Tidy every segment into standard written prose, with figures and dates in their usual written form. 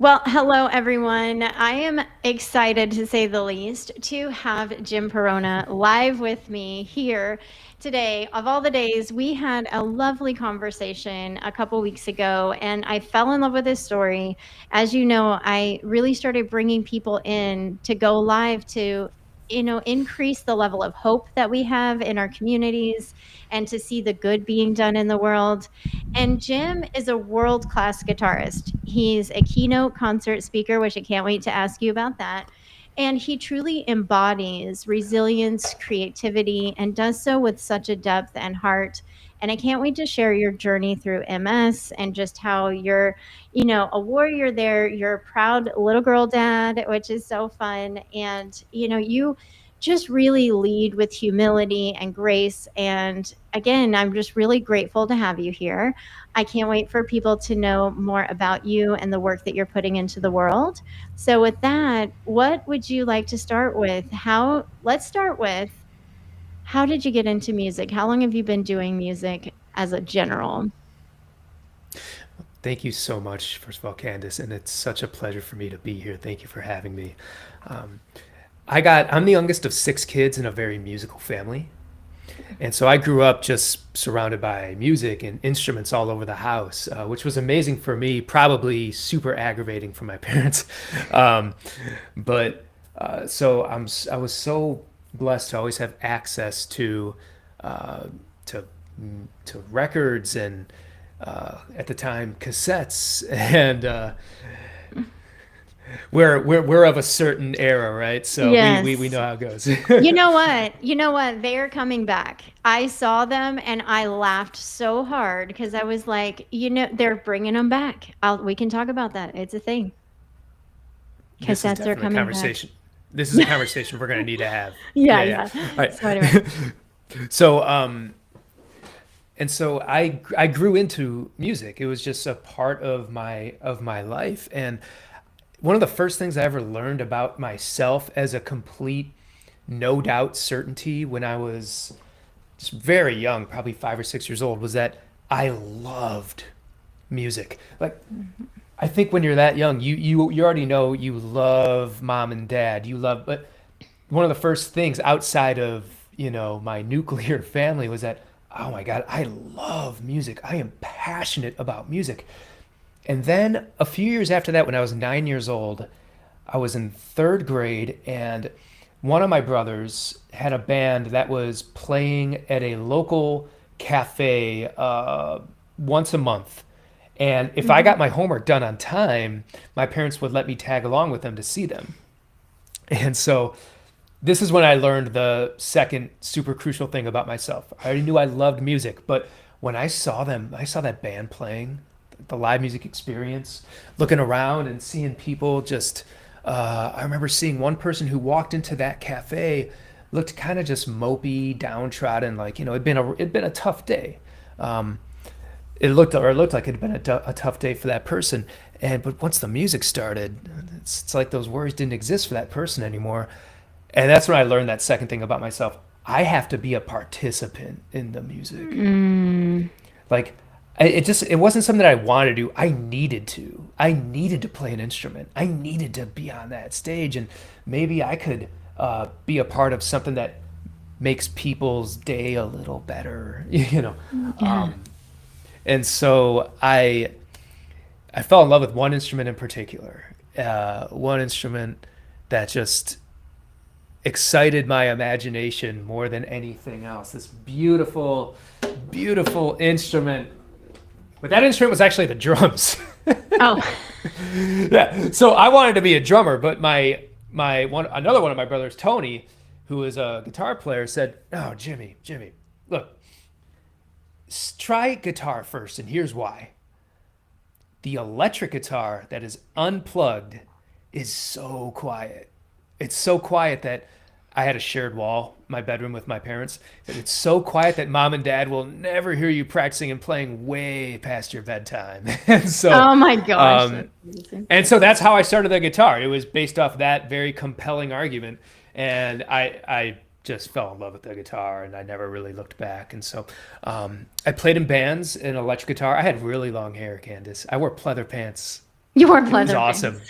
Well, hello everyone. I am excited to say the least to have Jim Perona live with me here today. Of all the days, we had a lovely conversation a couple weeks ago, and I fell in love with his story. As you know, I really started bringing people in to go live to increase the level of hope that we have in our communities and to see the good being done in the world. And Jim is a world class guitarist. He's a keynote concert speaker, which I can't wait to ask you about that. And he truly embodies resilience, creativity, and does so with such a depth and heart. And I can't wait to share your journey through MS and just how you're, a warrior there. You're a proud little girl dad, which is so fun. And, you just really lead with humility and grace. And again, I'm just really grateful to have you here. I can't wait for people to know more about you and the work that you're putting into the world. So with that, what would you like to start with? Let's start with how did you get into music? How long have you been doing music as a general? Thank you so much, first of all, Candace, and it's such a pleasure for me to be here. Thank you for having me. Um, I'm the youngest of six kids in a very musical family. And so I grew up just surrounded by music and instruments all over the house, which was amazing for me, probably super aggravating for my parents. Um, but so I was so blessed to always have access uh, to to records and at the time cassettes and we're of a certain era, right? So we Yes. know how it goes. You know what? You know what? They are coming back. I saw them and I laughed so hard because I was like, they're bringing them back. We can talk about that. It's a thing. This is Cassettes are definitely a coming back. conversation. This is a conversation we're going to need to have. Yeah, Yeah, yeah. yeah. All So anyway. right. So, and so I grew into music. It was just a part of my life. And one of the first things I ever learned about myself as a complete no doubt certainty when I was just very young, probably 5 or 6 years old, was that I loved music. Like I think when you're that young, you already know you love mom and dad. You love, but one of the first things outside of my nuclear family was that, oh my God, I love music. I am passionate about music. And then a few years after that, when I was 9 years old, I was in third grade, and one of my brothers had a band that was playing at a local cafe once a month. And if I Mhm. got my homework done on time, my parents would let me tag along with them to see them. And so this is when I learned the second super crucial thing about myself. I already knew I loved music, but when I saw that band playing, the live music experience, looking around and seeing people just, I remember seeing one person who walked into that cafe, looked kind of just mopey, downtrodden, like, it'd been a tough day. Um, it looked like it had been a tough day for that person. But once the music started, it's like those worries didn't exist for that person anymore. And that's when I learned that second thing about myself. I have to be a participant in the music. Mm, Like it wasn't something that I wanted to do. I needed to. I needed to play an instrument. I needed to be on that stage, and maybe I could be a part of something that makes people's day a little better. yeah. And so I fell in love with one instrument in particular. One instrument that just excited my imagination more than anything else. This beautiful, beautiful instrument. But that instrument was actually the drums. Oh, Yeah. So I wanted to be a drummer, but my one another one of my brothers, Tony, who is a guitar player, said, "No, Jimmy, look, try guitar first, and here's why. The electric guitar that is unplugged is so quiet. It's so quiet that I had a shared wall, my bedroom with my parents. That it's so quiet that mom and dad will never hear you practicing and playing way past your bedtime." And so, oh my gosh, um, that's amazing. and so that's how I started the guitar. It was based off that very compelling argument, and I just fell in love with the guitar, and I never really looked back. And so I played in bands in electric guitar. I had really long hair, Candace. I wore pleather pants You wore It was pleather pants. awesome.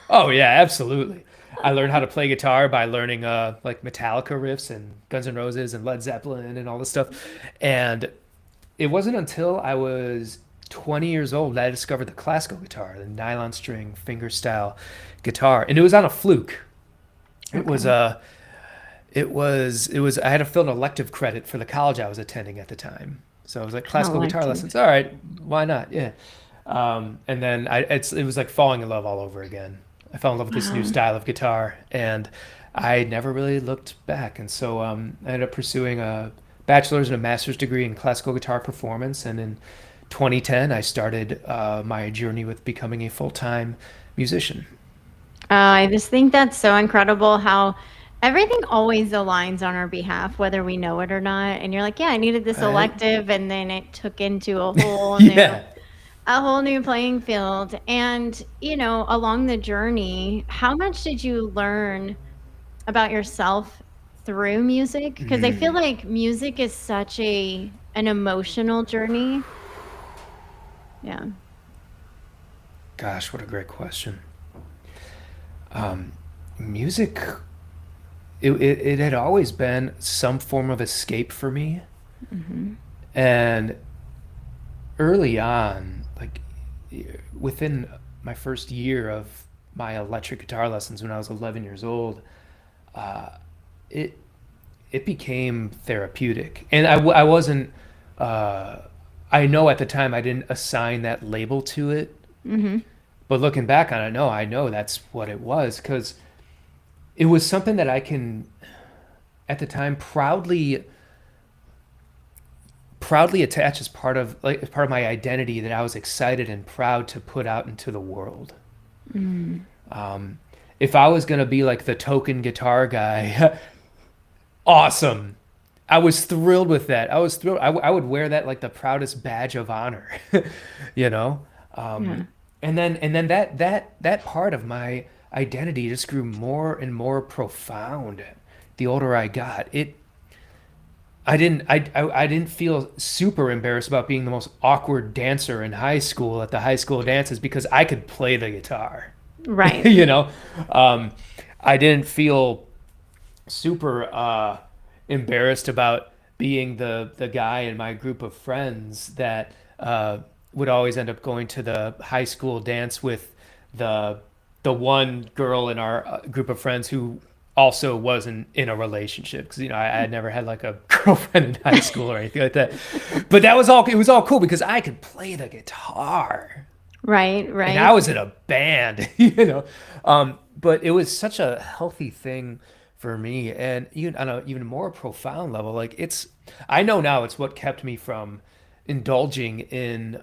Oh yeah, absolutely. I learned how to play guitar by learning like Metallica riffs and Guns N' Roses and Led Zeppelin and all this stuff. And it wasn't until I was 20 years old that I discovered the classical guitar, the nylon string fingerstyle guitar. And it was on a fluke. It was Okay. I had to fill an elective credit for the college I was attending at the time. So I was like classical guitar Elective. lessons. All right, why not? Yeah. And then it was like falling in love all over again. I fell in love with this new Wow. style of guitar, and I never really looked back. And so I ended up pursuing a bachelor's and a master's degree in classical guitar performance. And in 2010, I started my journey with becoming a full-time musician. I just think that's so incredible how everything always aligns on our behalf, whether we know it or not. And you're like, yeah, I needed this I, elective, and then it took into yeah. a whole new playing field. And, along the journey, how much did you learn about yourself through music? Because I feel Mm, like music is such an emotional journey. Yeah. gosh, what a great question. Um, music, it had always been some form of escape for me. Hmm. And early on, like within my first year of my electric guitar lessons when I was 11 years old, uh, it it became therapeutic. And I wasn't, uh, I know at the time I didn't assign that label to it, Hmm. but looking back on it, no, I know that's what it was because it was something that I can, at the time, proudly attach as part of my identity that I was excited and proud to put out into the world. Mm. Um, if I was gonna be like the token guitar guy, awesome. I was thrilled with that. I was thrilled. I would wear that like the proudest badge of honor, you know. Um, Yeah. and then that part of my identity just grew more and more profound the older I got. I didn't feel super embarrassed about being the most awkward dancer in high school at the high school dances because I could play the guitar. Right. You know, um, I didn't feel super embarrassed about being the guy in my group of friends that would always end up going to the high school dance with the the one girl in our group of friends who also wasn't in a relationship because I had never had like a girlfriend in high school or anything like that. But that was all. It was all cool because I could play the guitar Right, and I right. was in a band, you know. But it was such a healthy thing for me, and even on an even more profound level, like I know now it's what kept me from indulging in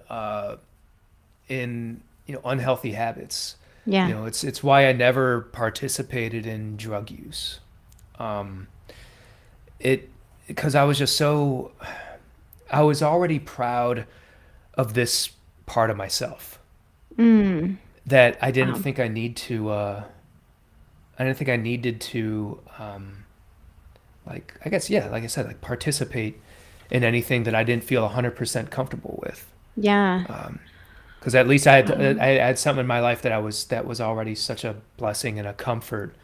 unhealthy habits. Yeah. It's why I never participated in drug use. Um, it because I was just so I was already proud of this part of myself Mm. that I didn't Wow. think I didn't think I needed to like I guess yeah, like I said, like participate in anything that I didn't feel 100% comfortable with. Yeah. Because at least Wow. I had something in my life that was already such a blessing and a comfort,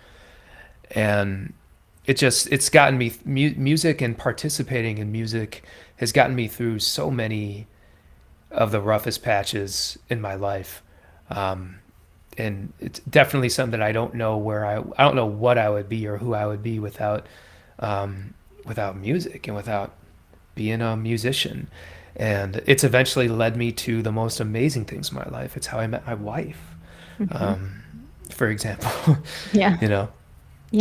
and it's gotten me music and participating in music has gotten me through so many of the roughest patches in my life. Um, and it's definitely something that I don't know what I would be or who I would be without music and without being a musician. And it's eventually led me to the most amazing things in my life. It's how I met my wife, Hmm. um, for example, Yeah. you know.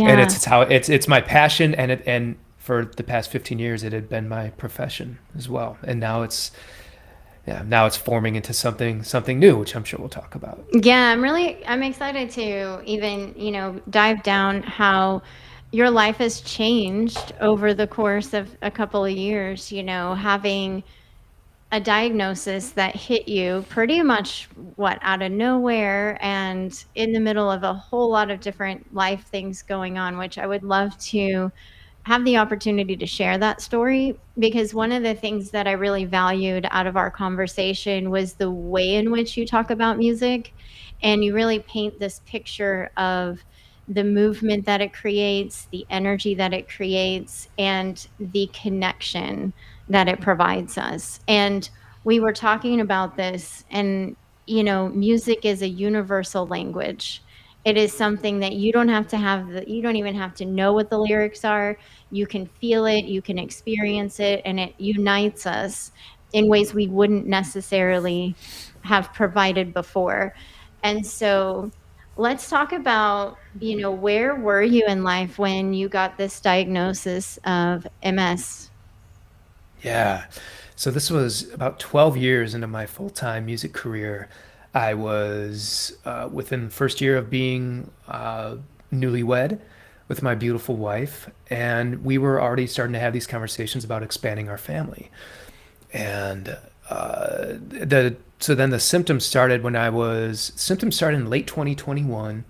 And Yeah. it's how it's my passion, and for the past 15 years it had been my profession as well. And now it's forming into something new, which I'm sure we'll talk about. Yeah, I'm excited to even, dive down how your life has changed over the course of a couple of years, having a diagnosis that hit you pretty much out of nowhere and in the middle of a whole lot of different life things going on, which I would love to have the opportunity to share that story, because one of the things that I really valued out of our conversation was the way in which you talk about music, and you really paint this picture of the movement that it creates, the energy that it creates, and the connection that it provides us. And we were talking about this, and music is a universal language. It is something that you don't have to you don't even have to know what the lyrics are. You can feel it, you can experience it, and it unites us in ways we wouldn't necessarily have provided before. And so let's talk about, where were you in life when you got this diagnosis of MS? Yeah. So this was about 12 years into my full-time music career. I was within the first year of being newlywed with my beautiful wife, and we were already starting to have these conversations about expanding our family. And so then the symptoms started in late 2021.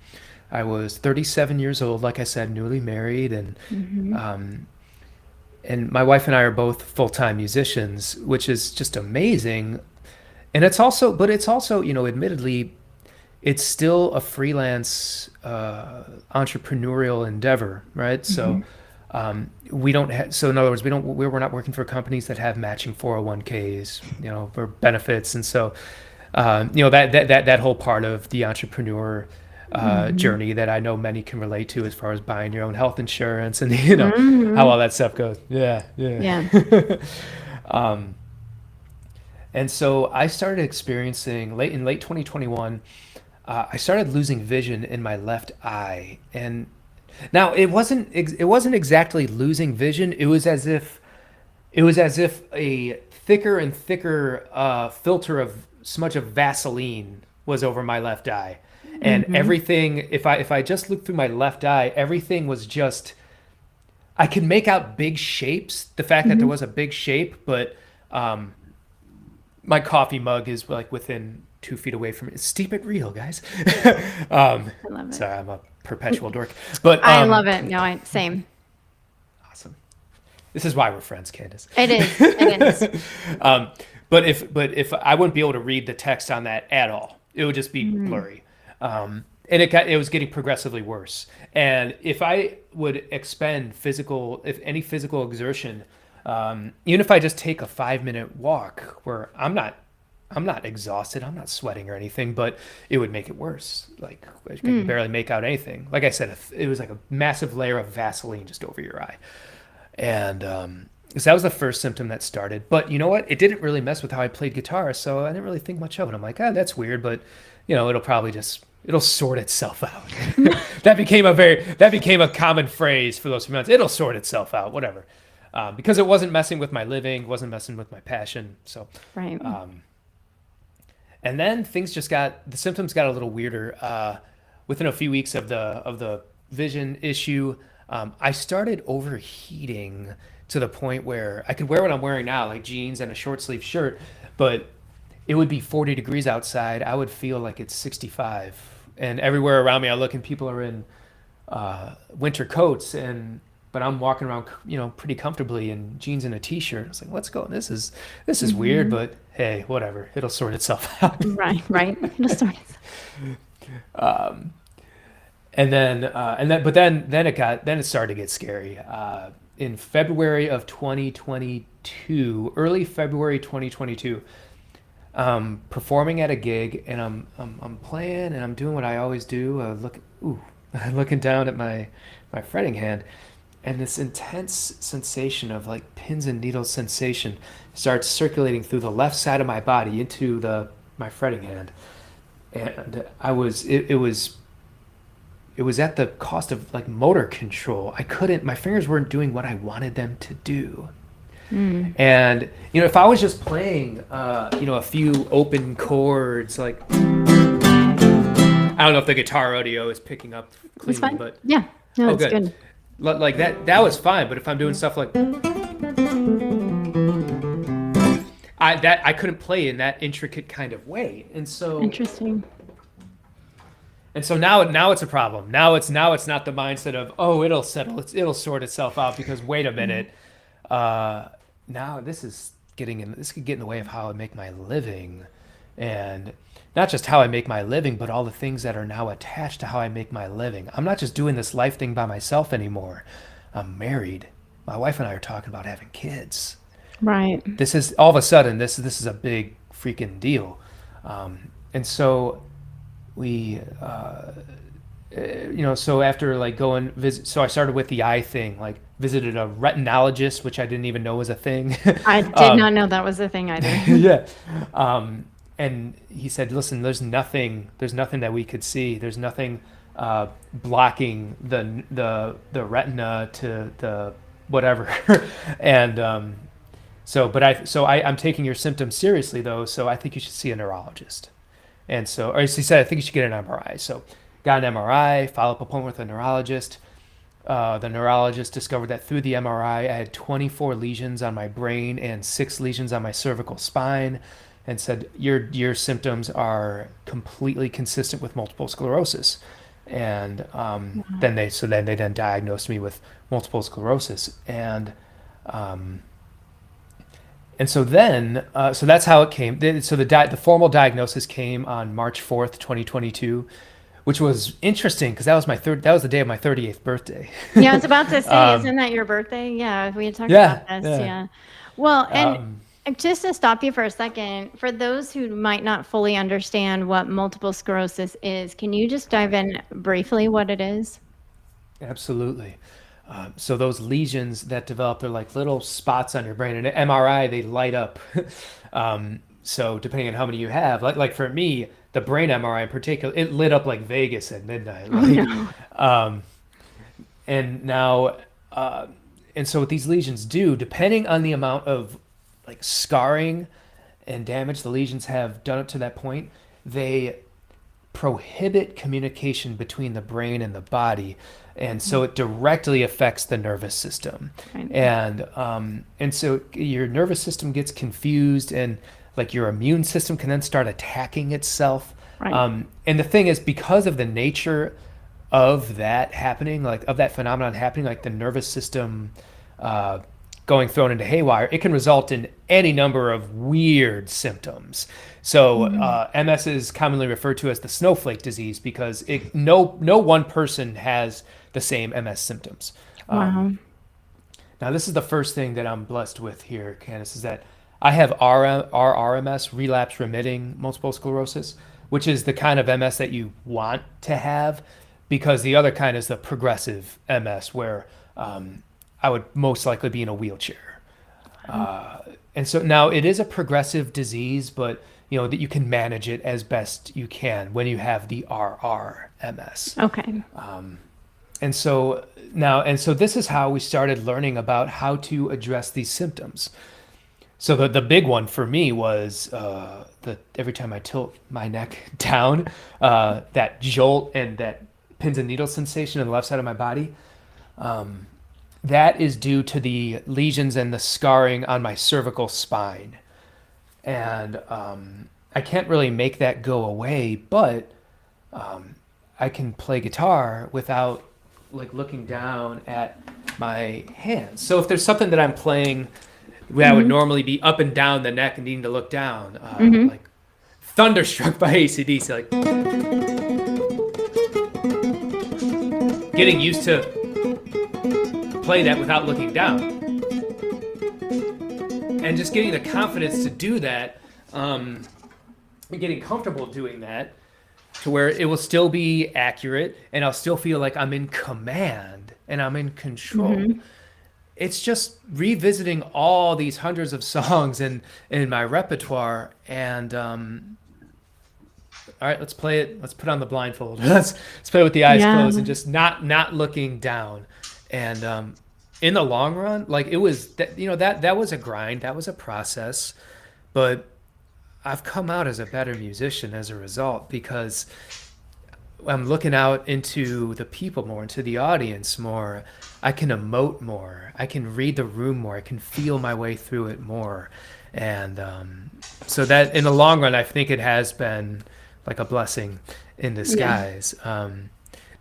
I was 37 years old, like I said, newly married, Mhm. um, and my wife and I are both full-time musicians, which is just amazing. And it's also, admittedly, it's still a freelance entrepreneurial endeavor, right? So Mhm. we don't have, so in other words, we're not working for companies that have matching 401ks, or benefits. And so, that whole part of the entrepreneur Mhm. journey that I know many can relate to as far as buying your own health insurance and, how Mhm. all that stuff goes. Yeah, yeah. Yeah. um, and so I started experiencing late 2021, I started losing vision in my left eye. And now it wasn't exactly losing vision. It was as if a thicker and thicker filter of smudge of Vaseline was over my left eye, and Mhm. everything. If I just looked through my left eye, everything was just. I could make out big shapes. The fact that there Mhm. was a big shape, but um, my coffee mug is like within 2 feet away from it. Steep it real, guys. um, I love it. sorry, I'm a perpetual dork, but I love it. No, same. awesome. This is why we're friends, Candace. It is. It is. um, but if I wouldn't be able to read the text on that at all, it would just be Mhm. blurry, and it was getting progressively worse. And if I would expend if any physical exertion, even if I just take a 5-minute walk where I'm not exhausted, I'm not sweating or anything, but it would make it worse. Like I can Mm. barely make out anything. Like I said, it was like a massive layer of Vaseline just over your eye. And so that was the first symptom that started. But you know what? It didn't really mess with how I played guitar, so I didn't really think much of it. I'm like, that's weird, but it'll sort itself out. That became a common phrase for those few months. It'll sort itself out, whatever. Because it wasn't messing with my living, wasn't messing with my passion. So, Right. um, and then the symptoms got a little weirder. Within a few weeks of the vision issue, I started overheating to the point where I could wear what I'm wearing now, like jeans and a short sleeve shirt, but it would be 40 degrees outside. I would feel like it's 65. And everywhere around me, I look and people are in winter coats, but I'm walking around, pretty comfortably in jeans and a t-shirt. It's like, what's going? This is weird, Mhm. but hey, whatever. It'll sort itself out. Right. Right. It'll start. Um, but then it started to get scary. In February of 2022, early February 2022, performing at a gig, and I'm playing and I'm doing what I always do. Looking down at my fretting hand, and this intense sensation of like pins and needles sensation starts circulating through the left side of my body into the my fretting hand, and it was at the cost of like motor control. My fingers weren't doing what I wanted them to do. Mm. And if I was just playing a few open chords, like I don't know if the guitar audio is picking up It's cleanly, fine. but Yeah. No, oh it's good. good. Like that was fine, but if I'm doing stuff like I couldn't play in that intricate kind of way. And so Interesting. And so now it's a problem. Now it's not the mindset of, oh, it'll settle, it'll sort itself out, because wait a minute, uh, now this could get in the way of how I make my living, and not just how I make my living, but all the things that are now attached to how I make my living. I'm not just doing this life thing by myself anymore. I'm married. My wife and I are talking about having kids. Right. This is all of a sudden this is a big freaking deal, and so we so after like going visit, so I started with the eye thing, like visited a retinologist, which I didn't even know was a thing. I did not know that was a thing either. Yeah. And he said, listen, there's nothing that we could see. There's nothing blocking the retina to the whatever. And I'm taking your symptoms seriously though, so I think you should see a neurologist. And so, or he said, I think you should get an MRI. So got an MRI, follow-up appointment with a neurologist. The neurologist discovered that through the MRI, I had 24 lesions on my brain and 6 lesions on my cervical spine, and said, your symptoms are completely consistent with multiple sclerosis. And then they diagnosed me with multiple sclerosis. So that's how it came. So the formal diagnosis came on March 4th, 2022, which was interesting because that was the day of my 38th birthday. Yeah, I was about to say, isn't that your birthday? Yeah, we had talked Yeah, about this. yeah. Yeah. Well, and just to stop you for a second, for those who might not fully understand what multiple sclerosis is, can you just dive in briefly what it is? Absolutely. So those lesions that develop, they're like little spots on your brain. And an MRI, they light up. So depending on how many you have, like for me, the brain MRI in particular, it lit up like Vegas at midnight. Oh, no. And now, and so what these lesions do, depending on the amount of like scarring and damage the lesions have done up to that point, they prohibit communication between the brain and the body, and so it directly affects the nervous system. Right. And so your nervous system gets confused, and like your immune system can then start attacking itself. Right. And the thing is, because of the nature of that happening, like of that phenomenon happening, like the nervous system going thrown into haywire, it can result in any number of weird symptoms. So MS is commonly referred to as the snowflake disease because no one person has the same MS symptoms. Wow. Now, this is the first thing that I'm blessed with here, Candace, is that I have RRMS, relapse remitting multiple sclerosis, which is the kind of MS that you want to have, because the other kind is the progressive MS, where I would most likely be in a wheelchair. And so now it is a progressive disease, but that you can manage it as best you can when you have the RRMS. Okay. And so this is how we started learning about how to address these symptoms. So the big one for me was every time I tilt my neck down, that jolt and that pins and needles sensation on the left side of my body. That is due to the lesions and the scarring on my cervical spine. And I can't really make that go away, but I can play guitar without like looking down at my hands. So if there's something that I'm playing that would normally be up and down the neck and needing to look down, like Thunderstruck by AC/DC, like getting used to play that without looking down, and just getting the confidence to do that, and getting comfortable doing that to where it will still be accurate and I'll still feel like I'm in command and I'm in control. It's just revisiting all these hundreds of songs in my repertoire, and all right, let's play it. Let's put on the blindfold. Let's play with the eyes closed and just not looking down. And in the long run, like it was that was a grind, that was a process, but I've come out as a better musician as a result, because I'm looking out into the people more, into the audience more. I can emote more. I can read the room more. I can feel my way through it more. And so that in the long run, I think it has been like a blessing. in Yeah. disguise.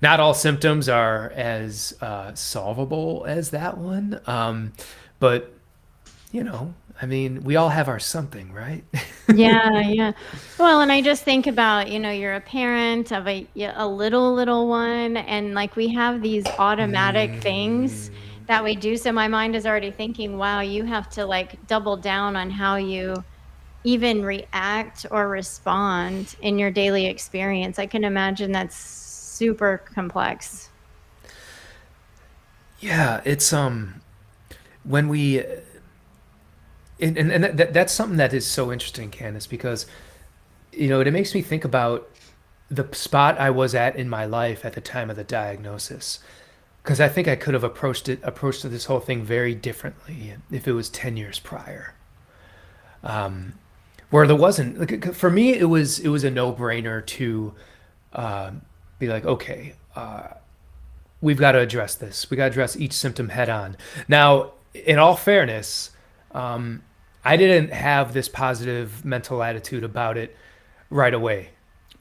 Not all symptoms are as solvable as that one, but you know, I mean, we all have our something, right? Yeah, yeah. Well, and I just think about, you're a parent of a little one, and like we have these automatic things Mm, that we do. So my mind is already thinking, wow, you have to like double down on how you even react or respond in your daily experience. I can imagine that's super complex. yeah, it's when we and that's something that is so interesting, Candace, because it makes me think about the spot I was at in my life at the time of the diagnosis. Because I think I could have approached this whole thing very differently if it was 10 years prior. Where there wasn't, like, for me, it was a no-brainer to uh, be like, okay, we've got to address this. We got to address each symptom head on. Now, in all fairness, I didn't have this positive mental attitude about it right away.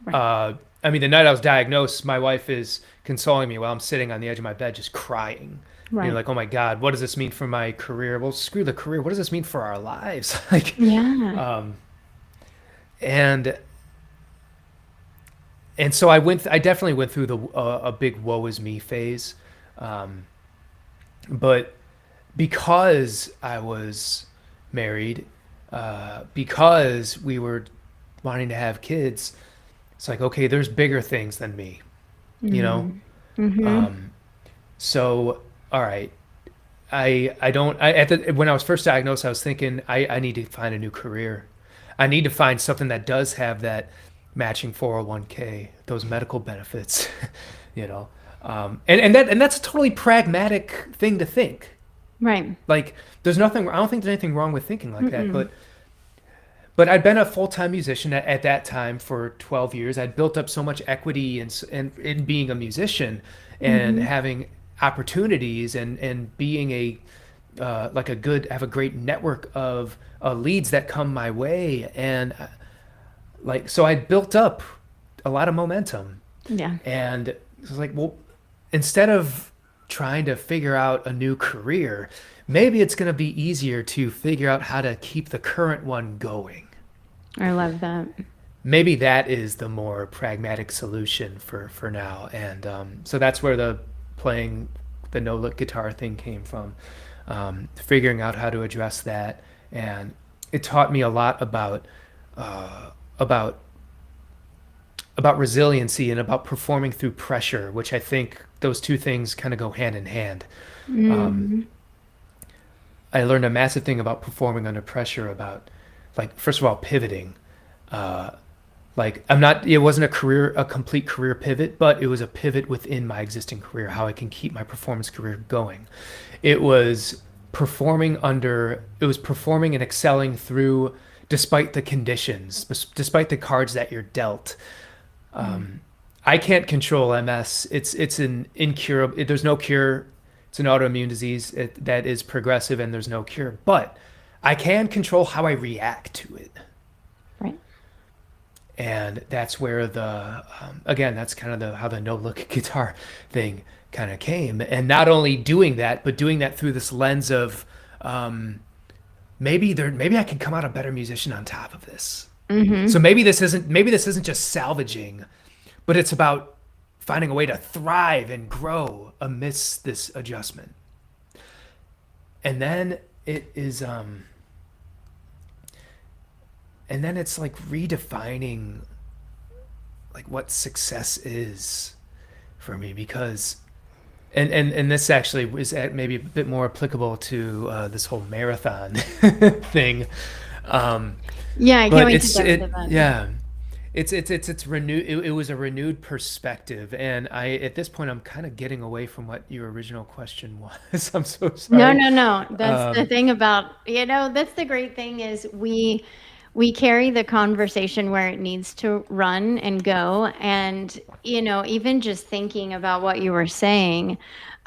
Right. I mean, the night I was diagnosed, my wife is consoling me while I'm sitting on the edge of my bed just crying. Right. Like, oh my God, what does this mean for my career? Well, screw the career. What does this mean for our lives? Like, Yeah. and so I definitely went through the a big woe is me phase. Um, but because I was married, because we were wanting to have kids, it's like, okay, there's bigger things than me, you know? Mm. Mhm. Um, so, all right. I don't, when I was first diagnosed, I was thinking I need to find a new career. I need to find something that does have that matching 401k, those medical benefits, you know? And that's a totally pragmatic thing to think. Right. Like, I don't think there's anything wrong with thinking like that, Mm-mm. but I'd been a full-time musician at that time for 12 years. I'd built up so much equity in being a musician and Mhm. having opportunities and being like have a great network of leads that come my way. And like, so I built up a lot of momentum. Yeah. And it was like, well, instead of trying to figure out a new career, maybe it's going to be easier to figure out how to keep the current one going. I love that. Maybe that is the more pragmatic solution for now. And so that's where the playing the no lick guitar thing came from. Figuring out how to address that, and it taught me a lot uh, about resiliency and about performing through pressure, which I think those two things kind of go hand in hand. Um, Mhm. I learned a massive thing about performing under pressure about, like, first of all, pivoting. Uh, like, it wasn't a complete career pivot, but it was a pivot within my existing career, how I can keep my performance career going. It was it was performing and excelling through, despite the conditions, despite the cards that you're dealt. Mm. I can't control MS. It's an incurable. There's no cure. It's an autoimmune disease that is progressive, and there's no cure. But I can control how I react to it, Right. and that's where again, that's kind of how the no look guitar thing kind of came. And not only doing that, but doing that through this lens of um, maybe I can come out a better musician on top of this. So Mhm. maybe this isn't just salvaging, but it's about finding a way to thrive and grow amidst this adjustment. And then it is and then it's like redefining like what success is for me, because and this actually is maybe a bit more applicable to this whole marathon thing. Um, Yeah, I can't but wait to dive into that. yeah, it's renewed. It was a renewed perspective, and at this point I'm kind of getting away from what your original question was. I'm so No, sorry. no, no. That's the Um, thing about, that's the great thing is we carry the conversation where it needs to run and go. And, even just thinking about what you were saying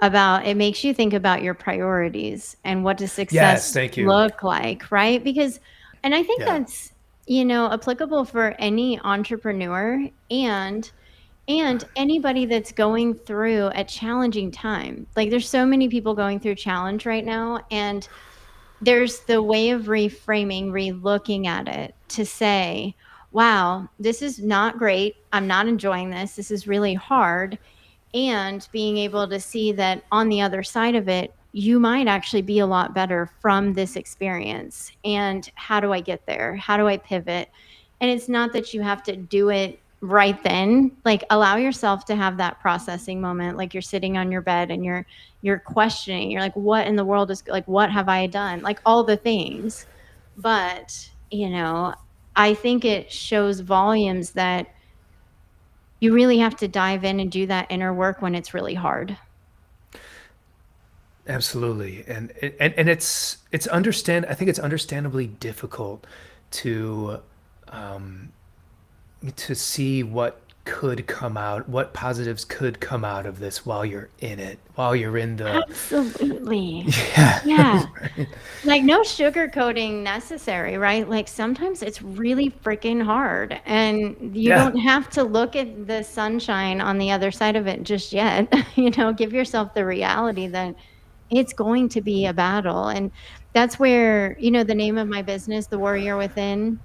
about it makes you think about your priorities and what does yes, success thank you. look like, right? Because, and I think Yeah. that's, applicable for any entrepreneur. And And anybody that's going through a challenging time, like there's so many people going through challenge right now, and there's the way of reframing, re-looking at it to say, wow, this is not great. I'm not enjoying this. This is really hard. And being able to see that on the other side of it, you might actually be a lot better from this experience. And how do I get there? How do I pivot? And it's not that you have to do it right then. Like allow yourself to have that processing moment, like you're sitting on your bed and you're questioning. You're like, what in the world is, like, what have I done? Like all the things. But, I think it shows volumes that you really have to dive in and do that inner work when it's really hard. Absolutely. And it's I think it's understandably difficult to to see what could come out, what positives could come out of this while you're in it, while you're in the Absolutely. yeah. Yeah. Right. Like no sugarcoating necessary, right? Like sometimes it's really freaking hard and you Yeah. don't have to look at the sunshine on the other side of it just yet. Give yourself the reality that it's going to be a battle. And that's where, the name of my business, The Warrior Within,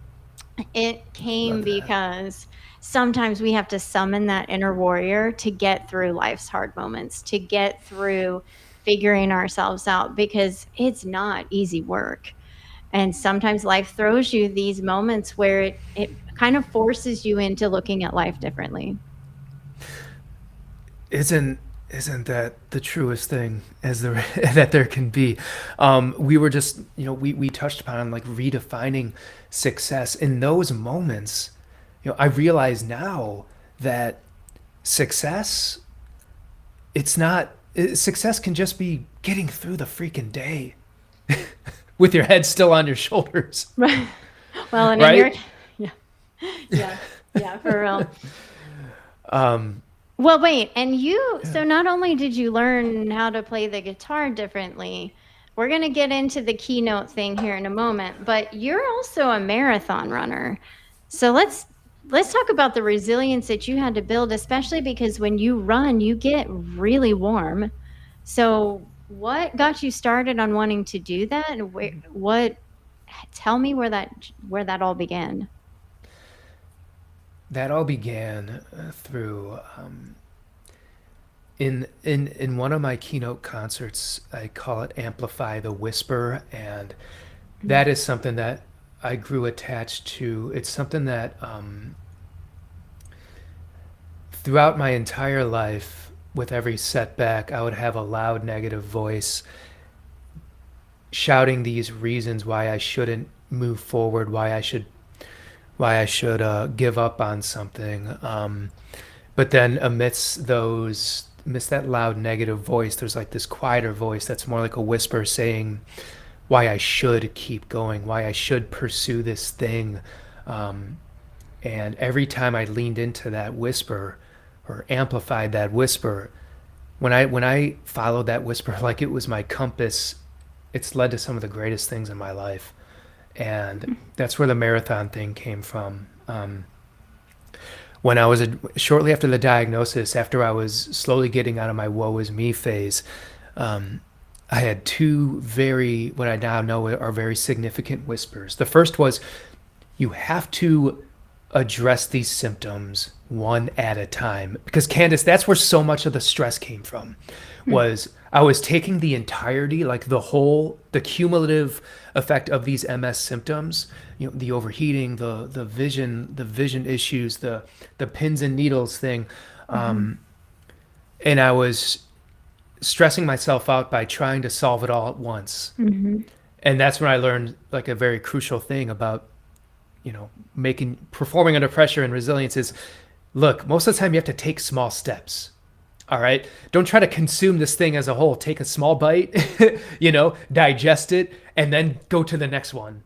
it came Love that. because sometimes we have to summon that inner warrior to get through life's hard moments, to get through figuring ourselves out because it's not easy work. And sometimes life throws you these moments where it kind of forces you into looking at life differently. Isn't that the truest thing as there that there can be? We were just, we touched upon like redefining success in those moments. I realize now that success, it's not, success can just be getting through the freaking day with your head still on your shoulders, Right. Well, and in your, right? yeah, yeah, yeah, for real. Um, Well, wait, and yeah. so not only did you learn how to play the guitar differently, we're going to get into the keynote thing here in a moment, but you're also a marathon runner. So let's talk about the resilience that you had to build, especially because when you run, you get really warm. So what got you started on wanting to do that and tell me where that all began. That all began through in one of my keynote concerts. I call it Amplify the Whisper, and that is something that I grew attached to. It's something that throughout my entire life, with every setback, I would have a loud negative voice shouting these reasons why I shouldn't move forward, why I should give up on something. But then amidst that loud negative voice, there's like this quieter voice that's more like a whisper saying why I should keep going, why I should pursue this thing. And every time I leaned into that whisper or amplified that whisper, when I followed that whisper like it was my compass, it's led to some of the greatest things in my life. And that's where the marathon thing came from. When I was shortly after the diagnosis, after I was slowly getting out of my woe is me phase, I had two what I now know are very significant whispers. The first was, you have to address these symptoms one at a time. Because Candace, that's where so much of the stress came from, was I was taking the entirety, like the cumulative effect of these MS symptoms, the overheating, the vision issues, the pins and needles thing. And I was stressing myself out by trying to solve it all at once. Mm-hmm. And that's when I learned like a very crucial thing about, performing under pressure and resilience is, look, most of the time you have to take small steps. All right. Don't try to consume this thing as a whole. Take a small bite, digest it, and then go to the next one.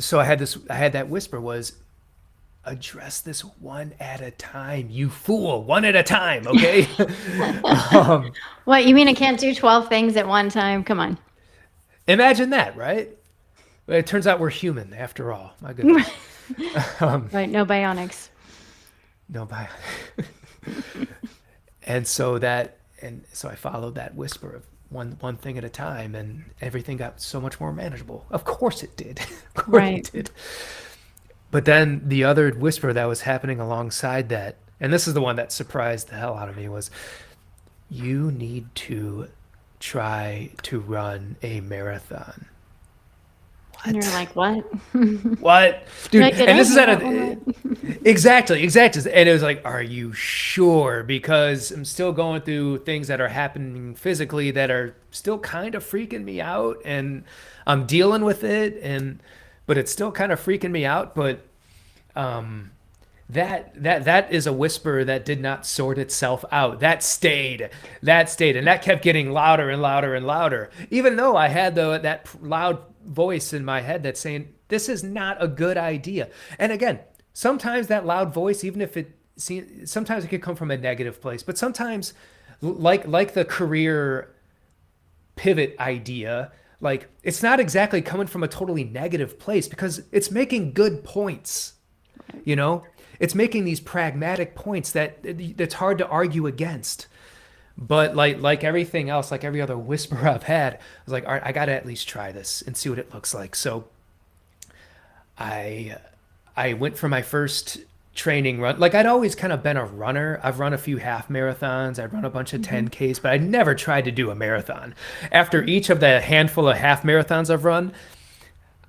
So I had that whisper was, address this one at a time, you fool, one at a time. Okay. um, What, you mean I can't do 12 things at one time? Come on. Imagine that, right? It turns out we're human after all. My goodness. Right, no bionics. no, by, and so I followed that whisper of one thing at a time, and everything got so much more manageable. Of course it did. Of course it Right. did. But then the other whisper that was happening alongside that, and this is the one that surprised the hell out of me, was you need to try to run a marathon. And you're What? like, what? What? You're Dude, like, did and I this is hear at that one a right? exactly, exactly. And it was like, are you sure? Because I'm still going through things that are happening physically that are still kind of freaking me out, and I'm dealing with it, and but it's still kind of freaking me out. But um that is a whisper that did not sort itself out. That stayed, and that kept getting louder and louder and louder. Even though I had that loud voice in my head that's saying this is not a good idea. And again, sometimes that loud voice, even if sometimes it could come from a negative place, but sometimes, like the career pivot idea, like it's not exactly coming from a totally negative place because it's making good points. You know, it's making these pragmatic points that's hard to argue against. But like everything else, like every other whisper I've had, I was like, all right, I got to at least try this and see what it looks like. So I I went for my first training run. Like I'd always kind of been a runner. I've run a few half marathons. I'd run a bunch of Hmm. 10Ks, but I never tried to do a marathon. After each of the handful of half marathons I've run,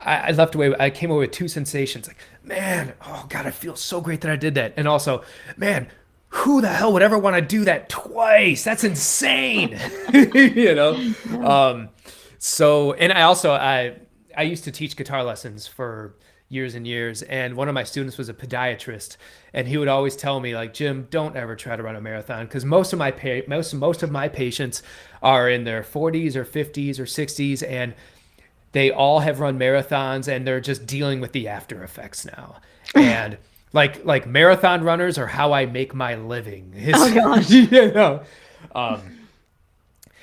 I left away. I came away with two sensations. Like, man, oh God, I feel so great that I did that. And also, man, who the hell would ever want to do that twice? That's insane. you know? Yeah. Um, so, and I used to teach guitar lessons for years and years. And one of my students was a podiatrist, and he would always tell me like, Jim, don't ever try to run a marathon because most of my patients are in their 40s or 50s or 60s, and they all have run marathons and they're just dealing with the after effects now. And like marathon runners are how I make my living. Oh gosh. You know. Um,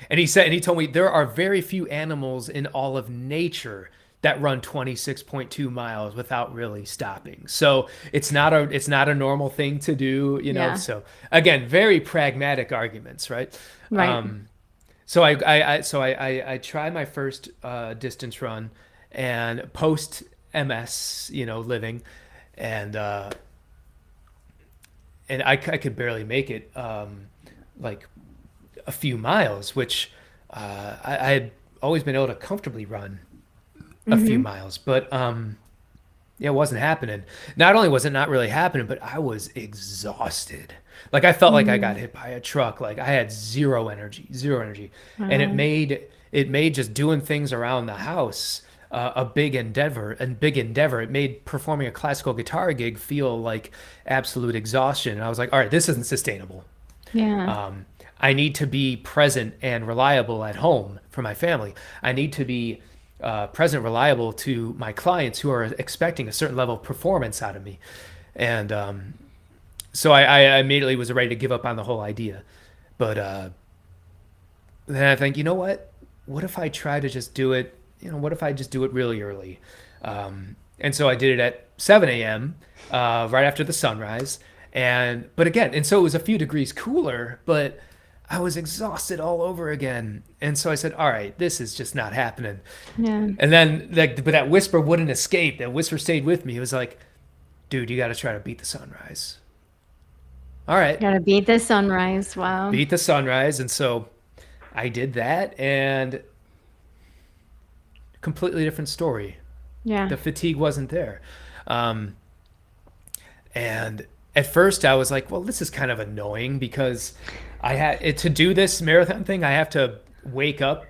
and he told me there are very few animals in all of nature that run 26.2 miles without really stopping. So it's not a normal thing to do, you know. Yeah. So again, very pragmatic arguments, right? Right. So I try my first distance run and post MS, living, and I could barely make it, like a few miles, which I had always been able to comfortably run a few Hmm. miles, but yeah, it wasn't happening. Not only was it not really happening, but I was exhausted. Like I felt like I got Mm. hit by a truck. Like I had zero energy, and it Wow. made it made just doing things around the house a big endeavor. And big endeavor. It made performing a classical guitar gig feel like absolute exhaustion. And I was like, all right, this isn't sustainable. Yeah. Um, I need to be present and reliable at home for my family. I need to be present, reliable to my clients who are expecting a certain level of performance out of me. And so I immediately was ready to give up on the whole idea. But then I think, you know what? What if I try to just do it? What if I just do it really early? And so I did it at 7 a.m. Right after the sunrise. But again, and so it was a few degrees cooler, but I was exhausted all over again. And so I said, all right, this is just not happening. Yeah. And then, but that whisper wouldn't escape. That whisper stayed with me. It was like, dude, you got to try to beat the sunrise. All right, Gotta beat the sunrise. Wow. beat the sunrise. And so I did that, and completely different story. Yeah. The fatigue wasn't there. Um, and at first I was like, well, this is kind of annoying because I had to do this marathon thing. I have to wake up,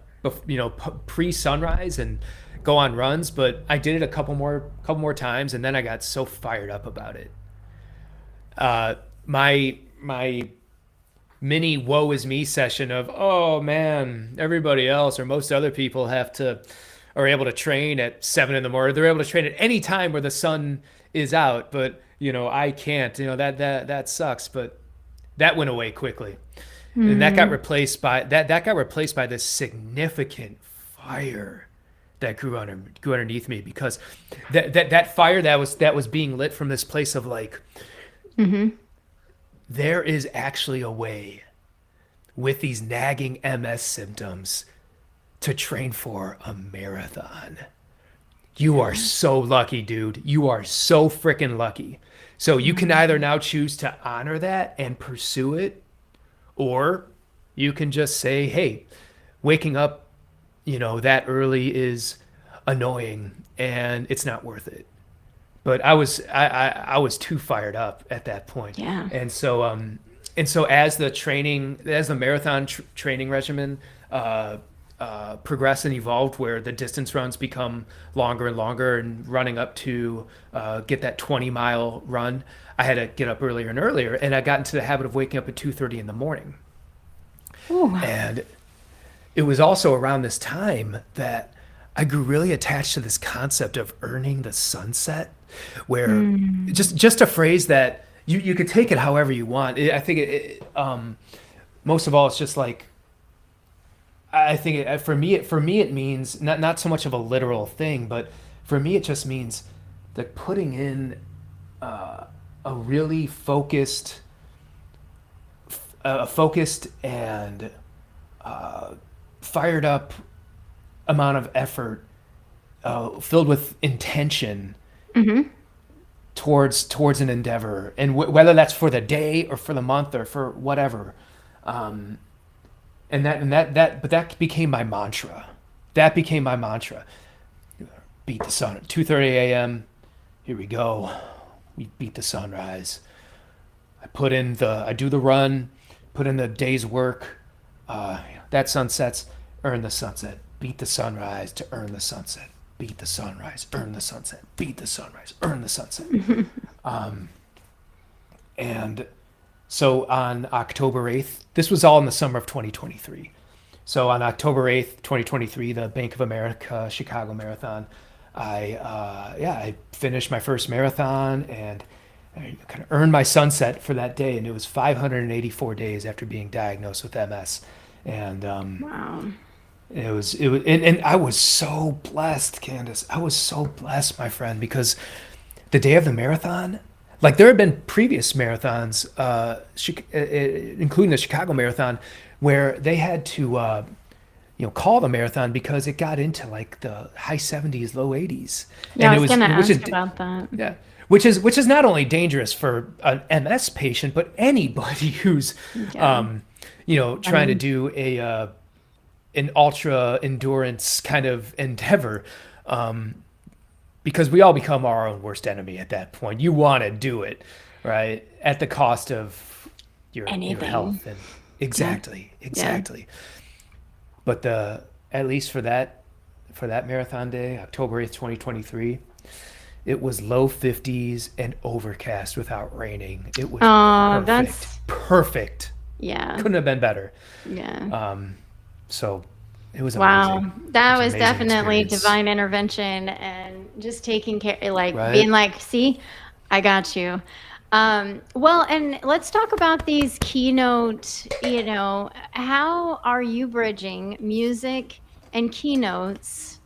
pre sunrise and go on runs. But I did it a couple more times, and then I got so fired up about it. My mini woe is me session of, oh man, everybody else or most other people are able to train at 7 in the morning. They're able to train at any time where the sun is out, but I can't. That sucks. But that went away quickly, and Hmm. that got replaced by this significant fire that grew underneath me, because that fire that was being lit from this place of like, Hmm. there is actually a way with these nagging MS symptoms to train for a marathon. You are Yeah. so lucky, dude. You are so freaking lucky. So you can either now choose to honor that and pursue it, or you can just say, hey, waking up, that early is annoying and it's not worth it. But I was too fired up at that point. Yeah. And so as the marathon training regimen progressed and evolved, where the distance runs become longer and longer, and running up to get that 20-mile run, I had to get up earlier and earlier, and I got into the habit of waking up at 2:30 in the morning. Ooh. And it was also around this time that I grew really attached to this concept of earning the sunset, where just a phrase that you could take it however you want. I think most of all, it's just like, I think for me it means not so much of a literal thing, but for me it just means that putting in a really focused and fired up amount of effort, filled with intention towards an endeavor, and whether that's for the day or for the month or for whatever. But that became my mantra. That became my mantra. Beat the sun at 2:30 a.m. Here we go. We beat the sunrise. I do the run, put in the day's work. That sunsets, earn the sunset. Beat the sunrise to earn the sunset. Beat the sunrise, earn the sunset. Beat the sunrise, earn the sunset. And so on October 8th, this was all in the summer of 2023. So on October 8th, 2023, the Bank of America Chicago Marathon, I finished my first marathon, and I kind of earned my sunset for that day. And it was 584 days after being diagnosed with MS. And Wow. and I was so blessed, Candace. I was so blessed, my friend, because the day of the marathon, like, there have been previous marathons, including the Chicago Marathon, where they had to, call the marathon because it got into like the high 70s, low 80s, Yeah, and I it was was, gonna which is, ask about that. yeah, which is not only dangerous for an MS patient, but anybody who's, Yeah. trying to do an ultra endurance kind of endeavor. Because we all become our own worst enemy at that point. You want to do it, right, at the cost of your Anything. health. And exactly. But at least for that marathon day, October 8th, 2023, it was low 50s and overcast without raining. It was Oh, perfect. yeah. Couldn't have been better. Yeah. So it was Wow. amazing. That It was was an amazing definitely experience. divine intervention and just taking care, like Right? being like, see, I got you. Well, and let's talk about these keynote, how are you bridging music and keynotes,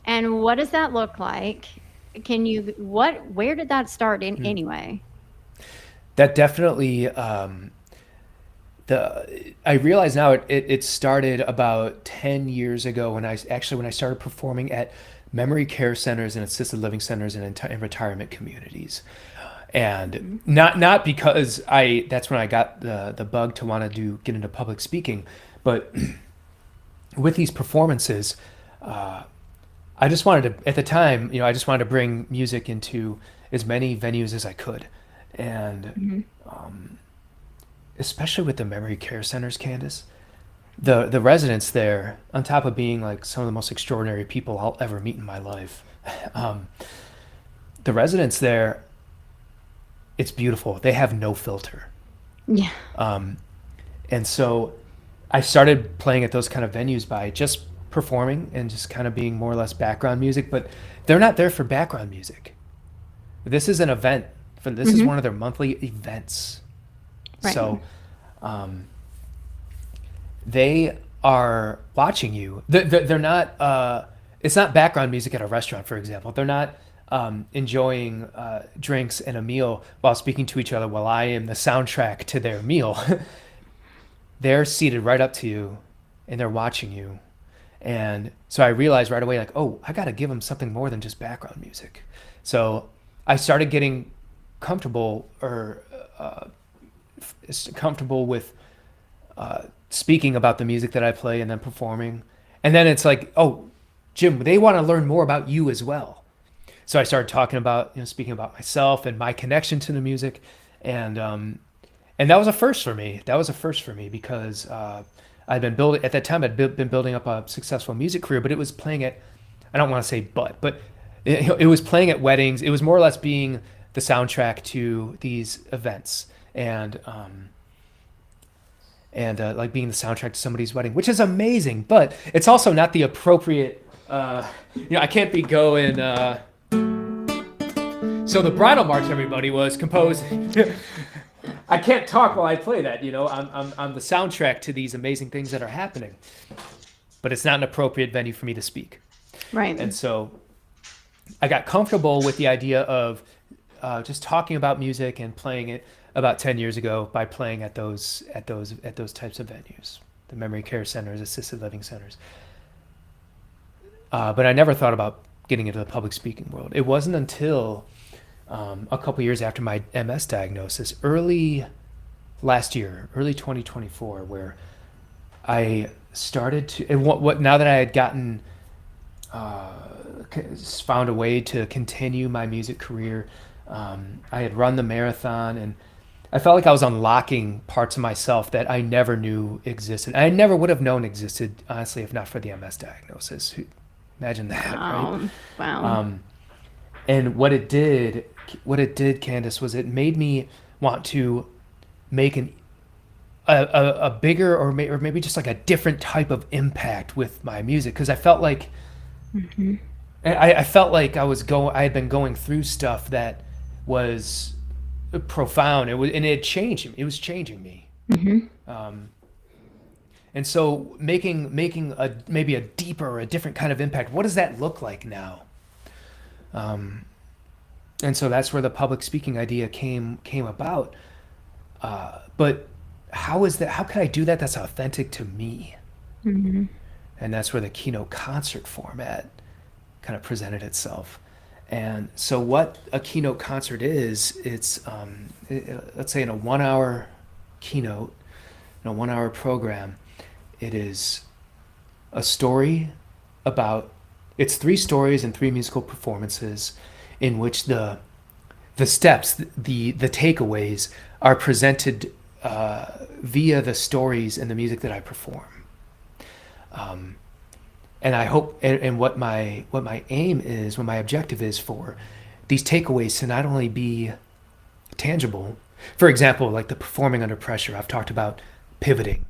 and what does that look like? Where did that start in anyway? That definitely, I realize now it started about 10 years ago, when I started performing at memory care centers and assisted living centers and in retirement communities. And not because that's when I got the bug to want to get into public speaking, but with these performances, I just wanted to, at the time, I just wanted to bring music into as many venues as I could. And especially with the memory care centers, Candace, the residents there, on top of being like some of the most extraordinary people I'll ever meet in my life, the residents there, it's beautiful. They have no filter. Yeah. And so I started playing at those kind of venues by just performing and just kind of being more or less background music, but they're not there for background music. This is an event. This is one of their monthly events. Right. So they are watching you. They're not, it's not background music at a restaurant, for example. They're not enjoying drinks and a meal while speaking to each other while I am the soundtrack to their meal. They're seated right up to you and they're watching you. And so I realized right away, like, oh, I got to give them something more than just background music. So I started getting comfortable or comfortable with speaking about the music that I play and then performing. And then it's like, oh, Jim, they want to learn more about you as well. So I started talking about, speaking about myself and my connection to the music. And that was a first for me. That was a first for me because I'd been building, at that time, been building up a successful music career, but it was playing at, I don't want to say but it was playing at weddings. It was more or less being the soundtrack to these events and like being the soundtrack to somebody's wedding, which is amazing, but it's also not the appropriate, I can't be going, so the bridal march, everybody, was composed. I can't talk while I play that, I'm the soundtrack to these amazing things that are happening, but it's not an appropriate venue for me to speak. Right. And so I got comfortable with the idea of just talking about music and playing it about 10 years ago by playing at those types of venues, the memory care centers, assisted living centers. But I never thought about getting into the public speaking world. It wasn't until a couple years after my MS diagnosis, early last year, early 2024, where I started to, and what now that I had gotten, found a way to continue my music career, I had run the marathon, and I felt like I was unlocking parts of myself that I never knew existed. I never would have known existed, honestly, if not for the MS diagnosis. Imagine that, right? Wow. And what it did, Candace, was it made me want to make a bigger or maybe just like a different type of impact with my music, because I felt like I felt like I had been going through stuff that was profound. And it changed me. It was changing me. And so making maybe a deeper or a different kind of impact. What does that look like now? And so that's where the public speaking idea came about. But how is that? How can I do that? That's authentic to me. And that's where the keynote concert format kind of presented itself. And so what a keynote concert is, it's, let's say in a 1 hour keynote, in a 1 hour program, it is a story about, it's 3 stories and 3 musical performances in which the steps, the takeaways are presented via the stories and the music that I perform. And I hope, and what my aim is, what my objective is for these takeaways to not only be tangible, for example, like the performing under pressure. I've talked about pivoting.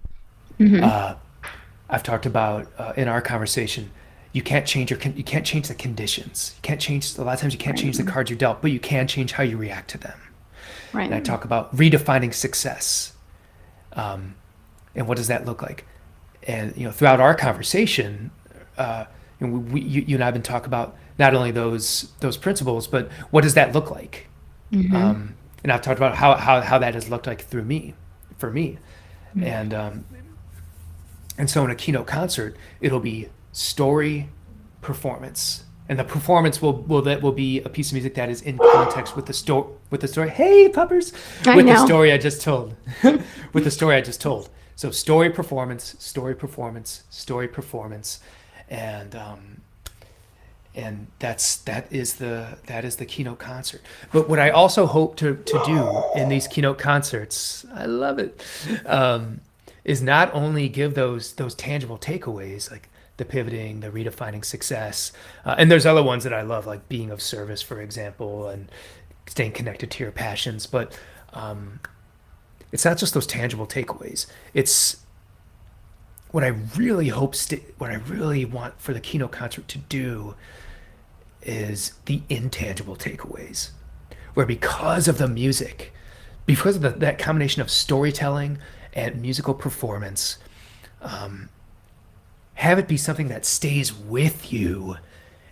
I've talked about in our conversation, you can't change you can't change the conditions. You can't change, a lot of times you can't change the cards you're dealt, but you can change how you react to them. Right. And I talk about redefining success. And what does that look like? And throughout our conversation, you and I have been talking about not only those principles, but what does that look like? And I've talked about how that has looked like for me. And so in a keynote concert, it'll be story, performance, and the performance will be a piece of music that is in context with the story. Hey, puppers! The story I just told. With the story I just told. So story, performance, story, performance, story, performance, and that is the keynote concert. But what I also hope to do in these keynote concerts, I love it, is not only give those tangible takeaways like the pivoting, the redefining success, and there's other ones that I love, like being of service, for example, and staying connected to your passions. But it's not just those tangible takeaways. It's what I really what I really want for the keynote concert to do is the intangible takeaways, where because of the music, because of that combination of storytelling and musical performance, have it be something that stays with you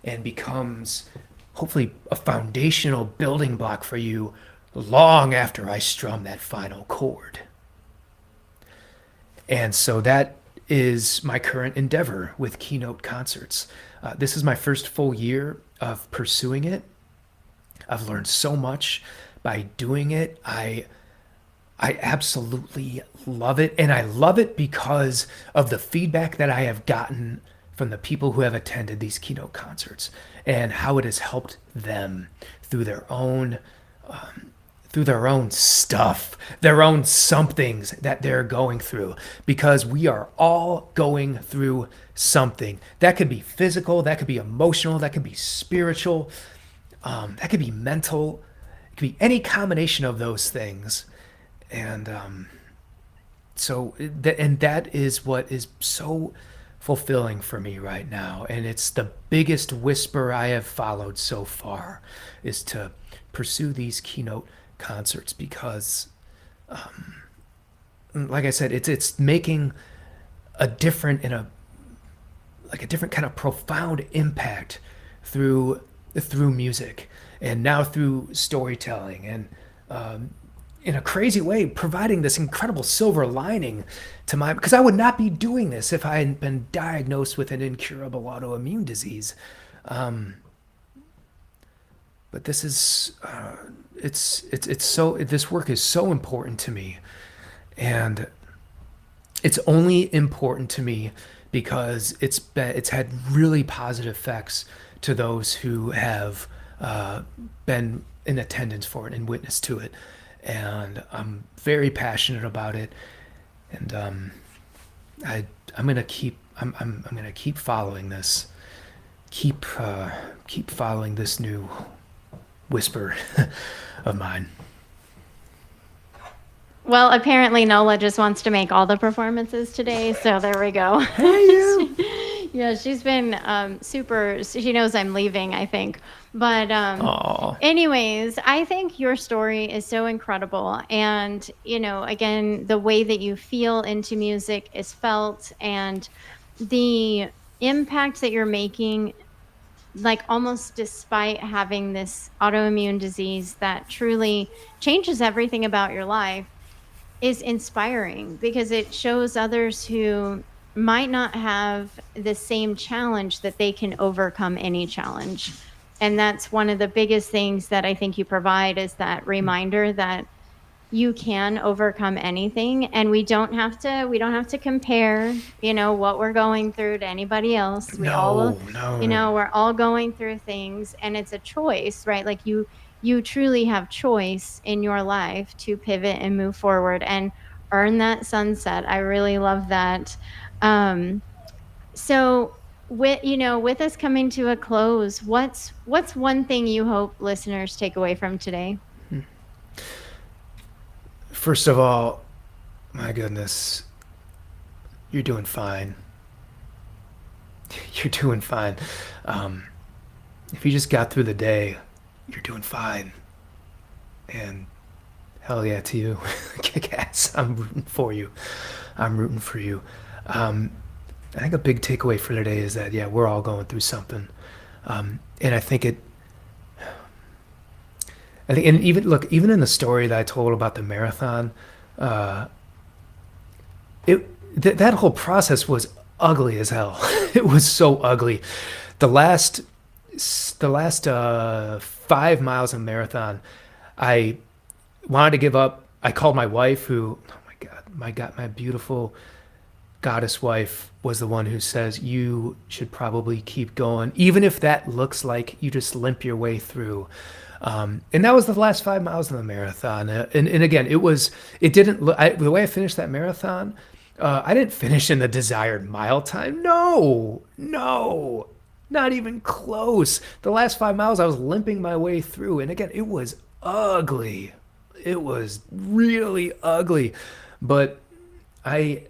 and becomes hopefully a foundational building block for you long after I strum that final chord. And so that is my current endeavor with keynote concerts. This is my first full year of pursuing it. I've learned so much by doing it. I absolutely love it. And I love it because of the feedback that I have gotten from the people who have attended these keynote concerts and how it has helped them through their own stuff, their own somethings that they're going through, because we are all going through something. That could be physical, that could be emotional, that could be spiritual, that could be mental. It could be any combination of those things. And that is what is so fulfilling for me right now. And it's the biggest whisper I have followed so far, is to pursue these keynote concerts, because like I said, it's making a different kind of profound impact through music, and now through storytelling, and in a crazy way providing this incredible silver lining to because I would not be doing this if I hadn't been diagnosed with an incurable autoimmune disease. But this is this work is so important to me, and it's only important to me because it's had really positive effects to those who have been in attendance for it and witnessed to it. And I'm very passionate about it, and I'm gonna keep following this, keep following this new whisper of mine. Well, apparently Nola just wants to make all the performances today, so there we go. Hey, you. Yeah, she's been super. She knows I'm leaving, I think. But anyways, I think your story is so incredible. And, again, the way that you feel into music is felt, and the impact that you're making, like almost despite having this autoimmune disease that truly changes everything about your life, is inspiring, because it shows others who might not have the same challenge that they can overcome any challenge. And that's one of the biggest things that I think you provide, is that reminder that you can overcome anything, and we don't have to compare, what we're going through to anybody else. No. We're all going through things, and it's a choice, right? Like you truly have choice in your life to pivot and move forward and earn that sunset. I really love that. So with us coming to a close, what's one thing you hope listeners take away from today? First of all, my goodness, you're doing fine. You're doing fine. If you just got through the day, you're doing fine. And hell yeah to you. Kick ass. I'm rooting for you. I think a big takeaway for today is that, we're all going through something. And I think and even in the story that I told about the marathon, that whole process was ugly as hell. It was so ugly. The last 5 miles of marathon, I wanted to give up. I called my wife, who, oh my God, my beautiful goddess wife was the one who says, you should probably keep going, even if that looks like you just limp your way through. And that was the last 5 miles of the marathon. And again, the way I finished that marathon, I didn't finish in the desired mile time. No, not even close. The last 5 miles, I was limping my way through. And again, it was ugly. It was really ugly. But it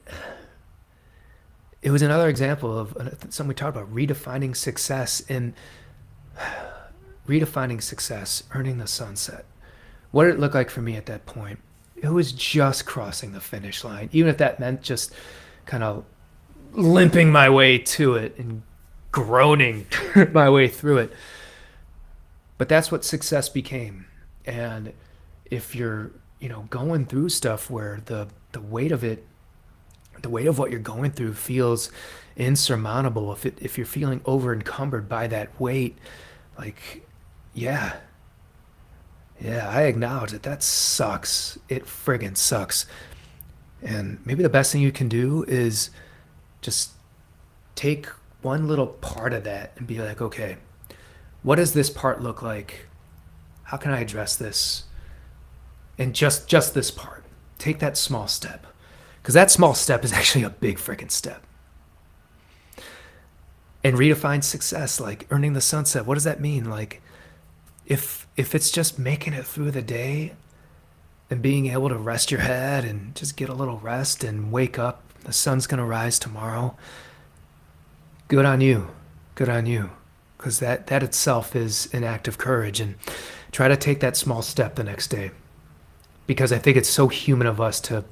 was another example of something we talked about, redefining success, earning the sunset. What did it look like for me at that point? It was just crossing the finish line, even if that meant just kind of limping my way to it and groaning my way through it. But that's what success became. And if you're, going through stuff where the weight of it, the weight of what you're going through feels insurmountable, if you're feeling over encumbered by that weight, like, yeah, yeah, I acknowledge that sucks. It friggin' sucks. And maybe the best thing you can do is just take one little part of that and be like, okay, what does this part look like? How can I address this? And just this part. Take that small step. Because that small step is actually a big freaking step. And redefine success, like earning the sunset. What does that mean? Like, if it's just making it through the day and being able to rest your head and just get a little rest and wake up, the sun's gonna rise tomorrow. Good on you. Good on you. Because that itself is an act of courage. And try to take that small step the next day. Because I think it's so human of us to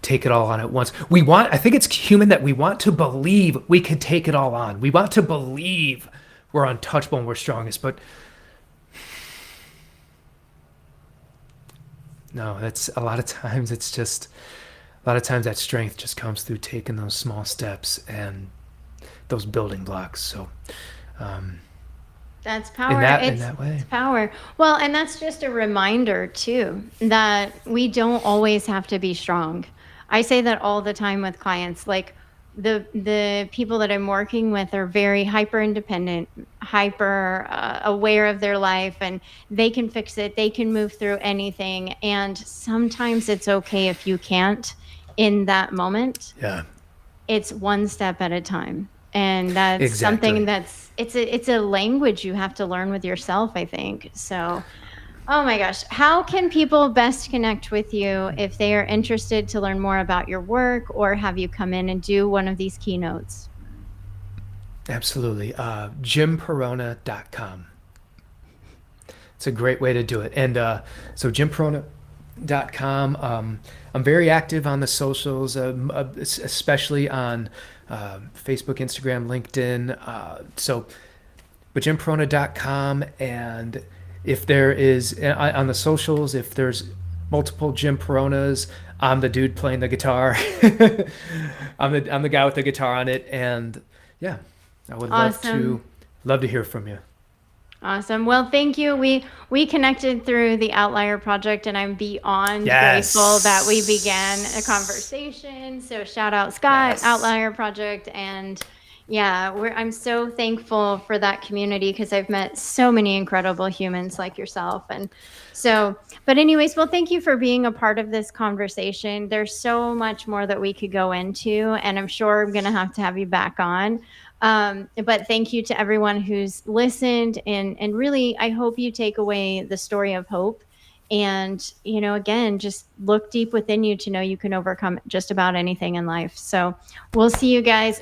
take it all on at once. I think it's human that we want to believe we can take it all on. We want to believe we're untouchable and we're strongest, but no, that's a lot of times that strength just comes through taking those small steps and those building blocks. So, that's power. in that way. It's power. Well, and that's just a reminder too that we don't always have to be strong. I say that all the time with clients. Like the people that I'm working with are very hyper independent, hyper aware of their life, and they can fix it. They can move through anything. And sometimes it's okay if you can't in that moment. Yeah. It's one step at a time. And that's Exactly. something it's a language you have to learn with yourself, I think. So, oh my gosh, how can people best connect with you if they are interested to learn more about your work or have you come in and do one of these keynotes? Absolutely. JimPerona.com. It's a great way to do it. And so JimPerona.com. I'm very active on the socials, especially on Facebook, Instagram, LinkedIn. But JimPerona.com. And if there is on the socials, if there's multiple Jim Peronas, I'm the dude playing the guitar. I'm the guy with the guitar on it. And yeah, I would Awesome. love to hear from you. Awesome. Well, thank you. We connected through the Outlier Project, and I'm beyond Yes. grateful that we began a conversation. So shout out Scott, Yes. Outlier Project, and yeah, I'm so thankful for that community because I've met so many incredible humans like yourself. And so, but anyways, well, thank you for being a part of this conversation. There's so much more that we could go into, and I'm sure I'm going to have you back on. But thank you to everyone who's listened, and really, I hope you take away the story of hope. And, again, just look deep within you to know you can overcome just about anything in life. So we'll see you guys